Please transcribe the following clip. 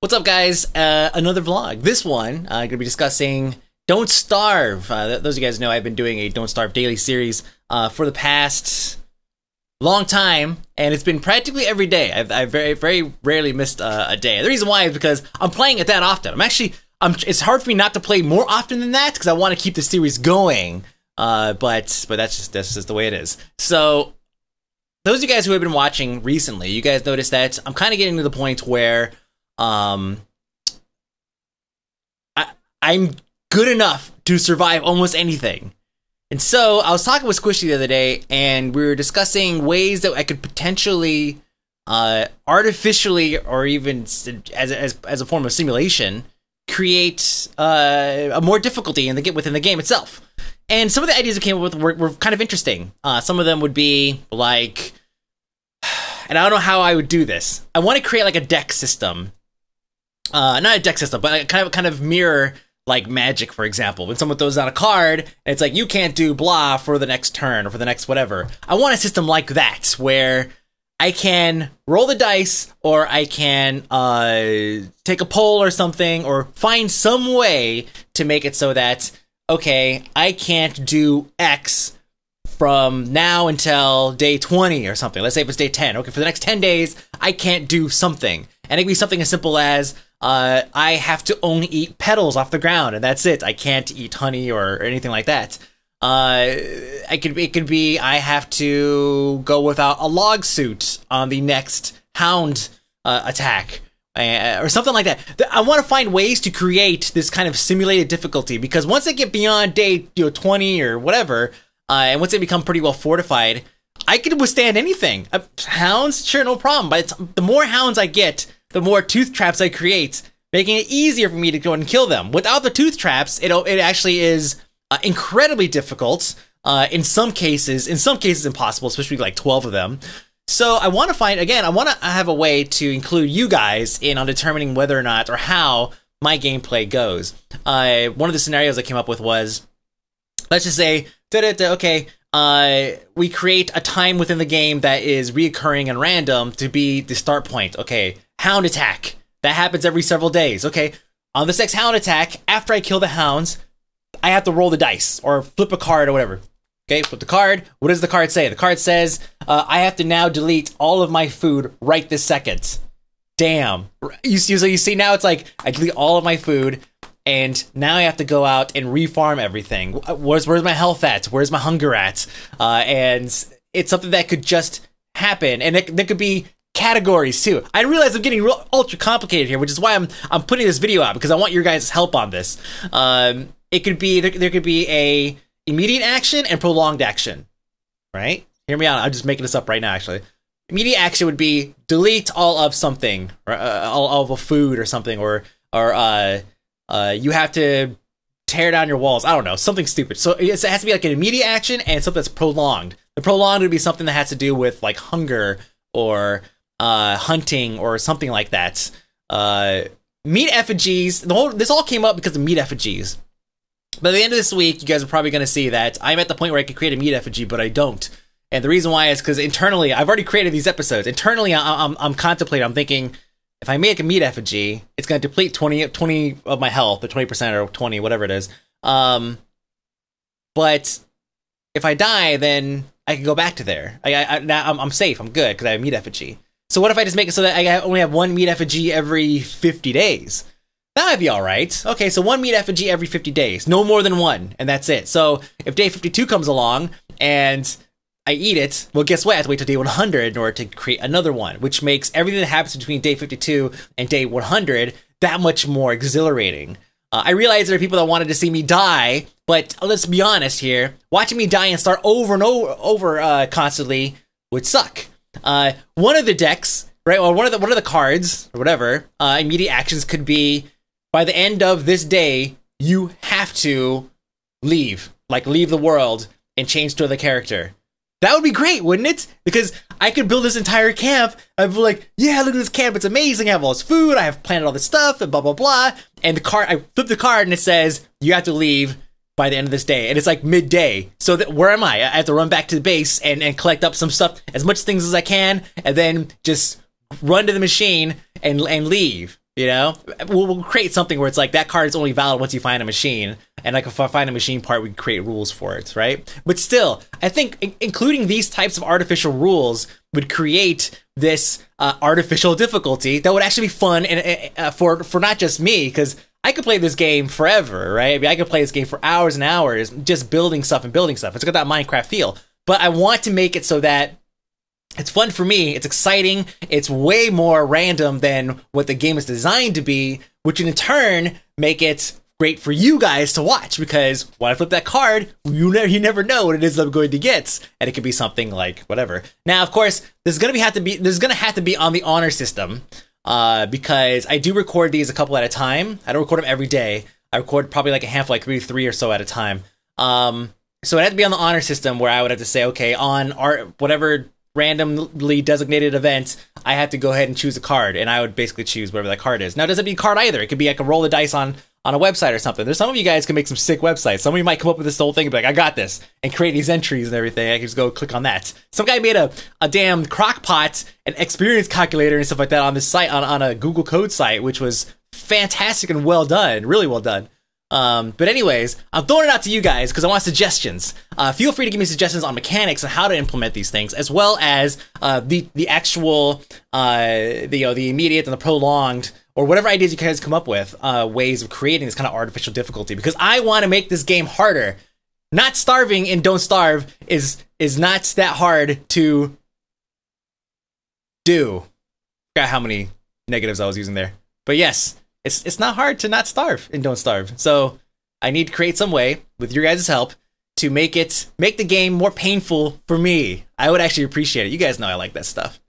What's up, guys? Another vlog. This one, I'm going to be discussing Don't Starve. Those of you guys know I've been doing a Don't Starve daily series for the past long time, and it's been practically every day. I've very rarely missed a day. The reason why is because I'm playing it that often. It's hard for me not to play more often than that because I want to keep the series going. But that's just the way it is. So, those of you guys who have been watching recently, you guys noticed that I'm kind of getting to the point where I'm good enough to survive almost anything. And so I was talking with Squishy the other day, and we were discussing ways that I could potentially, artificially, or even as a form of simulation, create a more difficulty within the game itself. And some of the ideas we came up with were kind of interesting. Some of them would be like, and I don't know how I would do this. I want to create like a deck system. Not a deck system, but kind of mirror like Magic, for example. When someone throws out a card, and it's like, you can't do blah for the next turn or for the next whatever. I want a system like that, where I can roll the dice, or I can take a poll or something, or find some way to make it so that, okay, I can't do X from now until day 20 or something. Let's say if it's day 10. Okay, for the next 10 days, I can't do something. And it could be something as simple as, I have to only eat petals off the ground, and that's it. I can't eat honey or anything like that. It could be I have to go without a log suit on the next hound attack, or something like that. I want to find ways to create this kind of simulated difficulty, because once I get beyond day 20 or whatever, and once they become pretty well fortified, I can withstand anything. Hounds, sure, no problem. But the more hounds I get, the more tooth traps I create, making it easier for me to go and kill them. Without the tooth traps, it actually is incredibly difficult. In some cases impossible, especially like 12 of them. So I want to have a way to include you guys in on determining whether or not, or how my gameplay goes. One of the scenarios I came up with was, let's just say, okay, we create a time within the game that is reoccurring and random to be the start point. Okay, hound attack. That happens every several days. Okay, on this next hound attack, after I kill the hounds, I have to roll the dice or flip a card or whatever. Okay, flip the card. What does the card say? The card says, I have to now delete all of my food right this second. Damn. You see now it's like, I delete all of my food, and now I have to go out and refarm everything. Where's my health at? Where's my hunger at? And it's something that could just happen. And there could be categories too. I realize I'm getting ultra complicated here, which is why I'm putting this video out, because I want your guys' help on this. It could be, there could be a immediate action and prolonged action, right? Hear me out. I'm just making this up right now, actually. Immediate action would be delete all of something, or all of a food or something, or you have to tear down your walls. I don't know, something stupid. So it has to be like an immediate action and something that's prolonged. The prolonged would be something that has to do with like hunger or hunting or something like that. Meat effigies. This all came up because of meat effigies. By the end of this week, you guys are probably going to see that I'm at the point where I could create a meat effigy, but I don't. And the reason why is because internally, I've already created these episodes. Internally, I'm contemplating. I'm thinking, if I make a meat effigy, it's going to deplete 20 of my health, or 20% or 20, whatever it is. But if I die, then I can go back to there. Now I'm safe. I'm good because I have a meat effigy. So what if I just make it so that I only have one meat effigy every 50 days? That might be all right. Okay, so one meat effigy every 50 days. No more than one, and that's it. So if day 52 comes along and I eat it, well, guess what? I have to wait till day 100 in order to create another one, which makes everything that happens between day 52 and day 100 that much more exhilarating. I realize there are people that wanted to see me die, but let's be honest here. Watching me die and start over and over constantly would suck. One of the decks, right, or one of the cards, or whatever, immediate actions could be, by the end of this day, you have to leave the world and change to the character. That would be great, wouldn't it? Because I could build this entire camp. I'd be like, yeah, look at this camp. It's amazing. I have all this food. I have planted all this stuff and blah, blah, blah. And I flip the card and it says, you have to leave by the end of this day. And it's like midday. So where am I? I have to run back to the base and collect up some stuff, as much things as I can, and then just run to the machine and leave. You know, we'll create something where it's like that card is only valid once you find a machine, and like if I find a machine part, we can create rules for it, right? But still, I think including these types of artificial rules would create this artificial difficulty that would actually be fun and for not just me, because I could play this game forever, right? I mean, I could play this game for hours and hours, just building stuff and building stuff. It's got that Minecraft feel, but I want to make it so that it's fun for me, it's exciting, it's way more random than what the game is designed to be, which in turn make it great for you guys to watch, because when I flip that card, you never know what it is I'm going to get, and it could be something like whatever. Now, of course, there's gonna have to be on the honor system, because I do record these a couple at a time. I don't record them every day. I record probably like a handful, like three or so at a time. So it had to be on the honor system, where I would have to say, okay, on whatever randomly designated event, I have to go ahead and choose a card, and I would basically choose whatever that card is. Now, it doesn't be a card either. It could be I can roll the dice on a website or something. There's some of you guys can make some sick websites. Some of you might come up with this whole thing and be like, I got this, and create these entries and everything. I can just go click on that. Some guy made a damn crockpot and experience calculator and stuff like that on this site, on a Google Code site, which was fantastic and well done, really well done. But anyways, I'm throwing it out to you guys because I want suggestions. Feel free to give me suggestions on mechanics and how to implement these things, as well as the actual the immediate and the prolonged, or whatever ideas you guys come up with, ways of creating this kind of artificial difficulty, because I want to make this game harder. Not starving in Don't Starve is not that hard to do. Forgot how many negatives I was using there, but yes. It's not hard to not starve in Don't Starve. So I need to create some way, with your guys' help, to make the game more painful for me. I would actually appreciate it. You guys know I like that stuff.